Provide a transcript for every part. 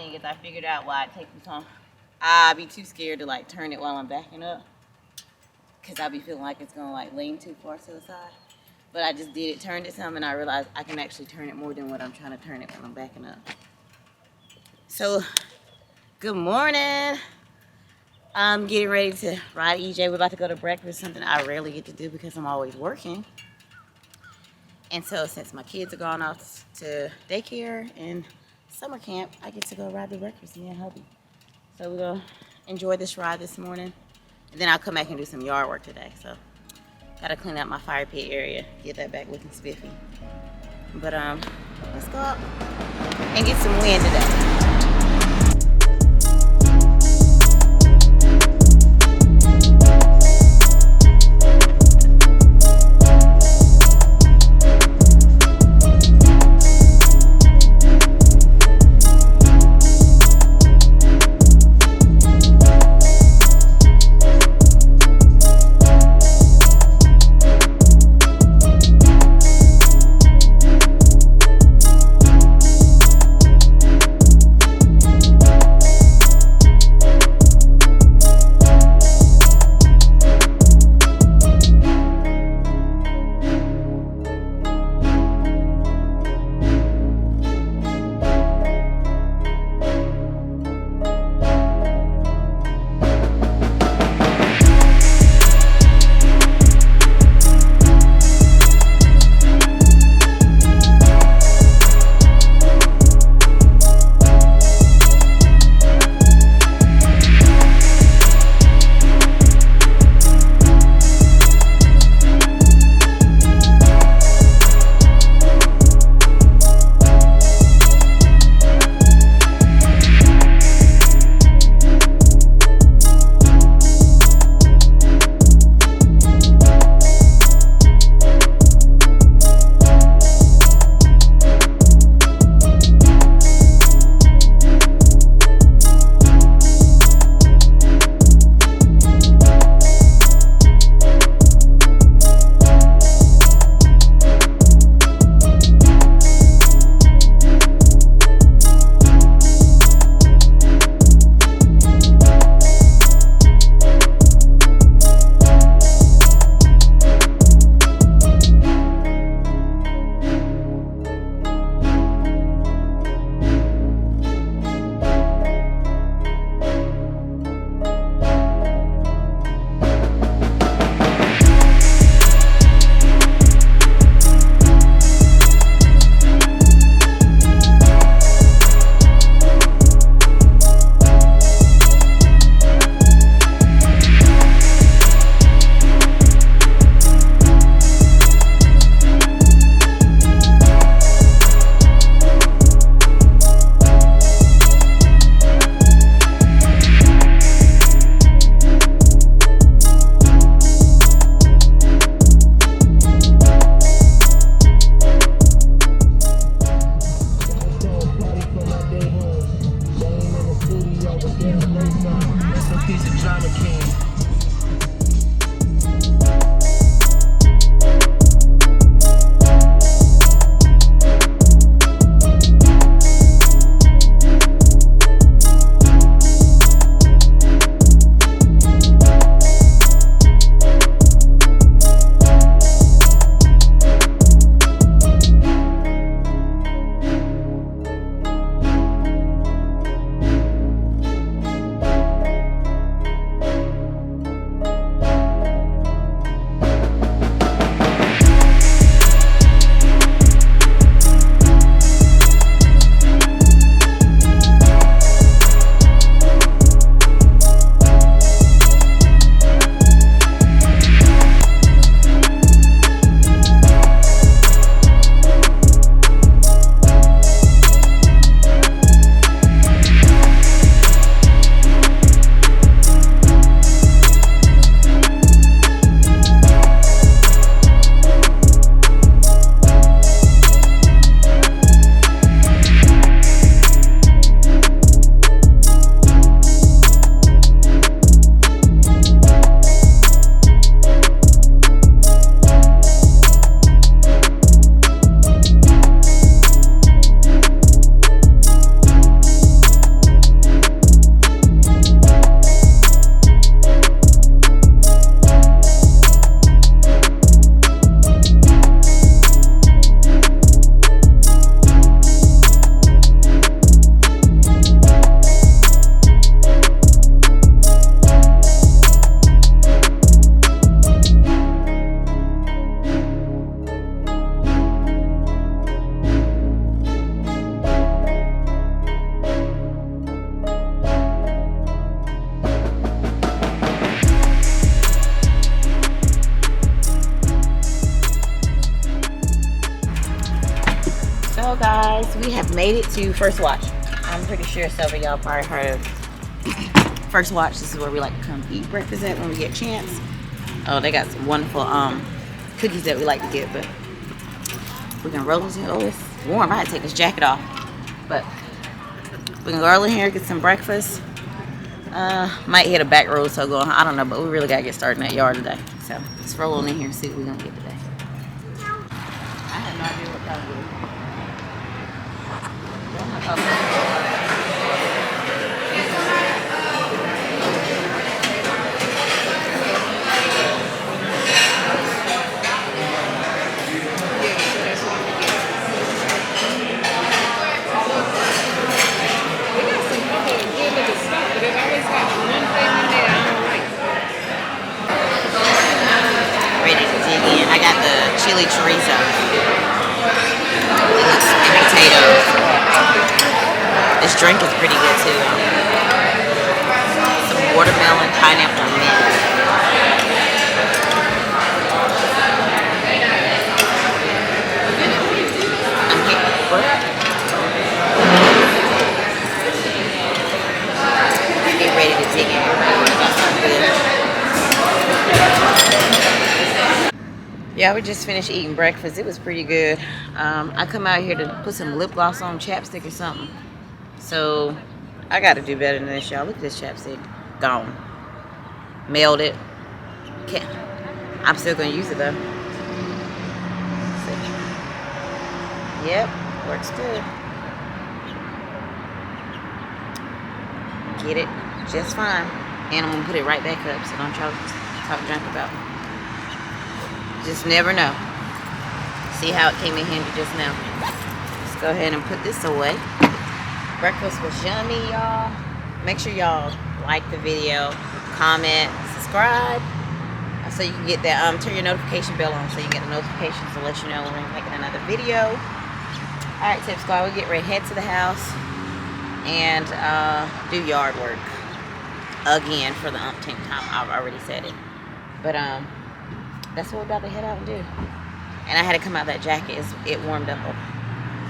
thing is I figured out why it takes me so long. I be too scared to like turn it while I'm backing up, because I be feeling like it's gonna like lean too far to the side. But I just did it, turned it some, and I realized I can actually turn it more than what I'm trying to turn it when I'm backing up. So, good morning. I'm getting ready to ride EJ. We're about to go to breakfast, something I rarely get to do because I'm always working. And so since my kids are gone off to daycare and summer camp, I get to go ride the breakfast, me and hubby. So we're gonna enjoy this ride this morning. And then I'll come back and do some yard work today. So gotta clean up my fire pit area, get that back looking spiffy. But let's go up and get some wind today. guys, we have made it to First Watch. I'm pretty sure some of y'all probably heard of First Watch. This is where we like to come eat breakfast at when we get a chance. Oh, they got some wonderful cookies that we like to get, but we can roll this in. Oh, it's warm. I had to take this jacket off, but we can go in here, get some breakfast. Might hit a back road, so go on. I don't know, but we really gotta get started in that yard today. So let's roll on in here and see what we're gonna get today. I have no idea what kind of I got the chili chorizo. It looks like potatoes. This drink is pretty good too. Some watermelon, pineapple, mint. Get ready to dig in. Yeah, we just finished eating breakfast. It was pretty good. I come out here to put some lip gloss on, chapstick or something. So I got to do better than this, y'all. Look at this chapstick. Gone. Mailed it. Can't. I'm still going to use it though. Yep, works good. Get it just fine. And I'm going to put it right back up, so don't try to talk junk about it. Just never know. See how it came in handy just now. Let's go ahead and put this away. Breakfast was yummy, y'all. Make sure y'all like the video, comment, subscribe, so you can get that. Turn your notification bell on so you get the notifications to let you know when we're making another video. All right, Tip Squad, we get ready to head to the house and do yard work again for the umpteenth time. I've already said it, but that's what we're about to head out and do. And I had to come out that jacket. It warmed up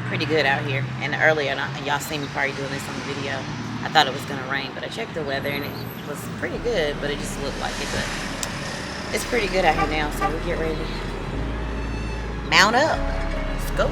pretty good out here. And earlier, y'all seen me probably doing this on the video. I thought it was going to rain, but I checked the weather and it was pretty good, but it just looked like it. But it's pretty good out here now, so we get ready to mount up. Let's go.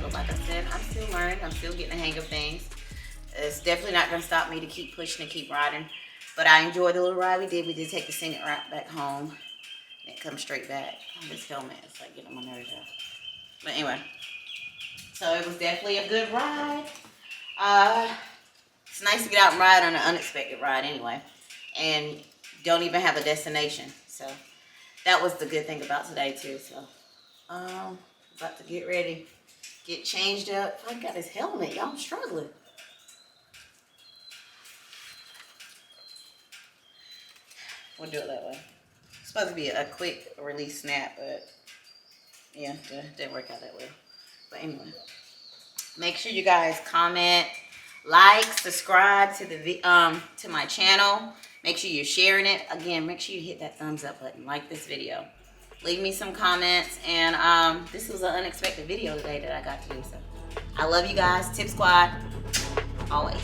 But like I said, I'm still learning. I'm still getting the hang of things. It's definitely not going to stop me to keep pushing and keep riding. But I enjoyed the little ride we did. We did take the Scenic route back home. And come straight back. Oh, this helmet is like getting on my nerves out. But anyway. So it was definitely a good ride. It's nice to get out and ride on an unexpected ride anyway. And don't even have a destination. So that was the good thing about today too. So about to get ready. Get changed up. I got this helmet. Y'all, I'm struggling. We'll do it that way. It's supposed to be a quick release snap, but yeah, didn't work out that way. But anyway, make sure you guys comment, like, subscribe to the to my channel. Make sure you're sharing it. Again, make sure you hit that thumbs up button, like this video. Leave me some comments, and this was an unexpected video today that I got to do. So I love you guys. Tip Squad, always.